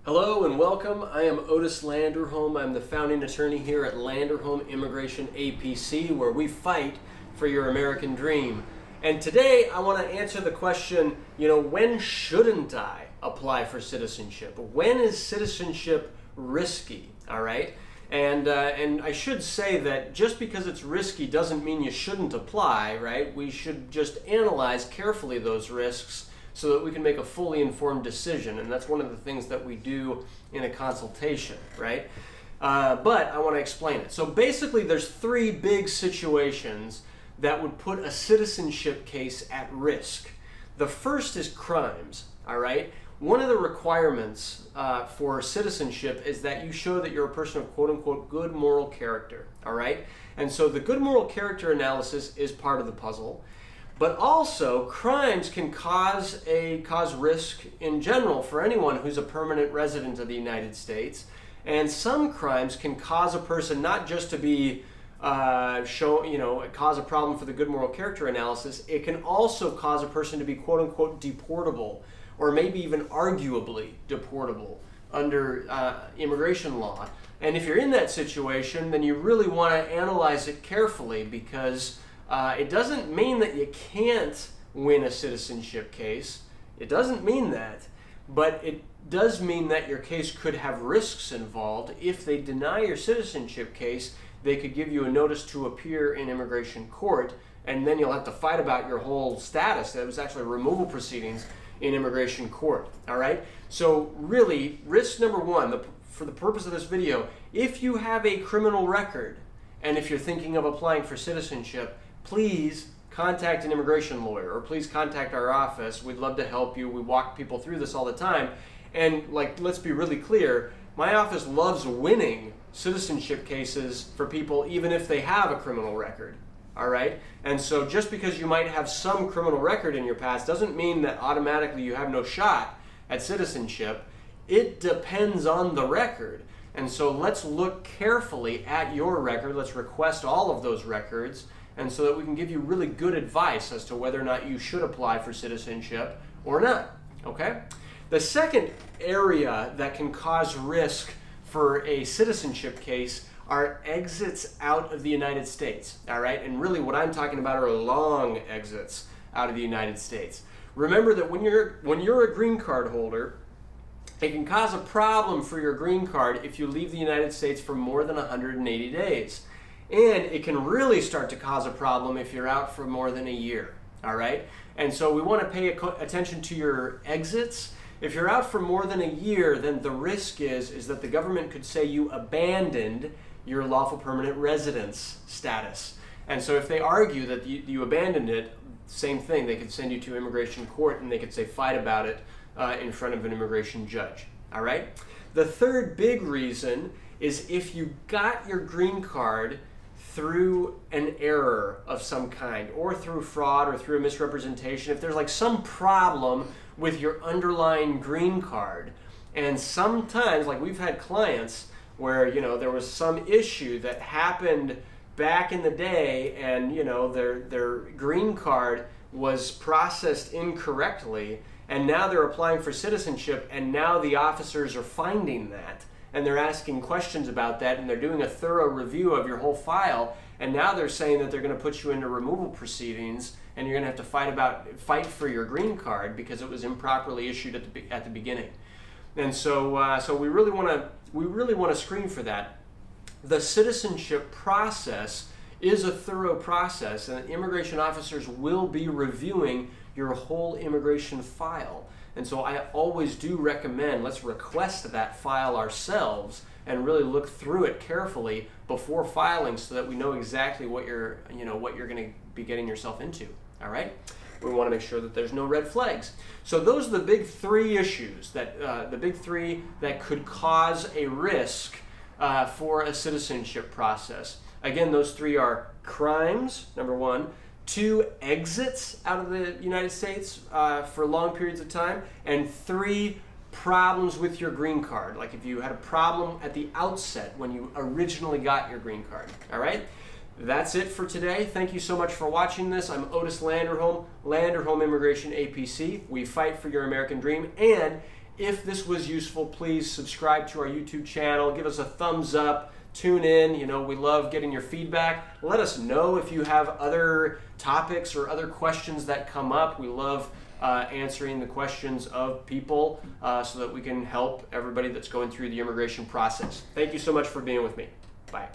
Hello and welcome. I am Otis Landerholm. I'm the founding attorney here at Landerholm Immigration A.P.C., where we fight for your American dream. And today I want to answer the question, when shouldn't I apply for citizenship? When is citizenship risky? All right? And I should say that just because it's risky doesn't mean you shouldn't apply, right? We should just analyze carefully those risks so that we can make a fully informed decision. And that's one of the things that we do in a consultation, right? But I want to explain it. So basically there's three big situations that would put a citizenship case at risk. The first is crimes, all right? One of the requirements for citizenship is that you show that you're a person of quote-unquote good moral character, all right? And so the good moral character analysis is part of the puzzle. But also, crimes can cause risk in general for anyone who's a permanent resident of the United States. And some crimes can cause a person not just to be cause a problem for the good moral character analysis. It can also cause a person to be quote unquote deportable, or maybe even arguably deportable under immigration law. And if you're in that situation, then you really want to analyze it carefully, because it doesn't mean that you can't win a citizenship case. It doesn't mean that, but it does mean that your case could have risks involved. If they deny your citizenship case, they could give you a notice to appear in immigration court, and then you'll have to fight about your whole status. That was actually removal proceedings in immigration court, all right? So really, risk number one, for the purpose of this video, if you have a criminal record, and if you're thinking of applying for citizenship, please contact an immigration lawyer, or please contact our office. We'd love to help you. We walk people through this all the time. And let's be really clear, my office loves winning citizenship cases for people even if they have a criminal record, all right? And so just because you might have some criminal record in your past doesn't mean that automatically you have no shot at citizenship. It depends on the record. And so let's look carefully at your record. Let's request all of those records, and so that we can give you really good advice as to whether or not you should apply for citizenship or not, okay? The second area that can cause risk for a citizenship case are exits out of the United States, all right? And really what I'm talking about are long exits out of the United States. Remember that when you're a green card holder, it can cause a problem for your green card if you leave the United States for more than 180 days. And it can really start to cause a problem if you're out for more than a year, all right? And so we want to pay attention to your exits. If you're out for more than a year, then the risk is that the government could say you abandoned your lawful permanent residence status. And so if they argue that you abandoned it, same thing, they could send you to immigration court, and they could say fight about it in front of an immigration judge, all right? The third big reason is if you got your green card through an error of some kind, or through fraud, or through a misrepresentation, if there's some problem with your underlying green card. And sometimes, we've had clients where there was some issue that happened back in the day, and their green card was processed incorrectly, and now they're applying for citizenship, and now the officers are finding that, and they're asking questions about that, and they're doing a thorough review of your whole file, and now they're saying that they're going to put you into removal proceedings, and you're going to have to fight for your green card because it was improperly issued at the beginning. And so we really want to screen for that. The citizenship process is a thorough process, and immigration officers will be reviewing your whole immigration file. And so I always do recommend, let's request that file ourselves and really look through it carefully before filing, so that we know exactly what you're going to be getting yourself into, all right? We want to make sure that there's no red flags. So those are the big three issues, that could cause a risk for a citizenship process. Again, those three are crimes, number one; 2, exits out of the United States for long periods of time; and 3, problems with your green card. Like if you had a problem at the outset when you originally got your green card. All right? That's it for today. Thank you so much for watching this. I'm Otis Landerholm, Landerholm Immigration A.P.C. We fight for your American dream. And If this was useful, please subscribe to our YouTube channel, give us a thumbs up, tune in. You know, we love getting your feedback. Let us know if you have other topics or other questions that come up. We love answering the questions of people so that we can help everybody that's going through the immigration process. Thank you so much for being with me. Bye.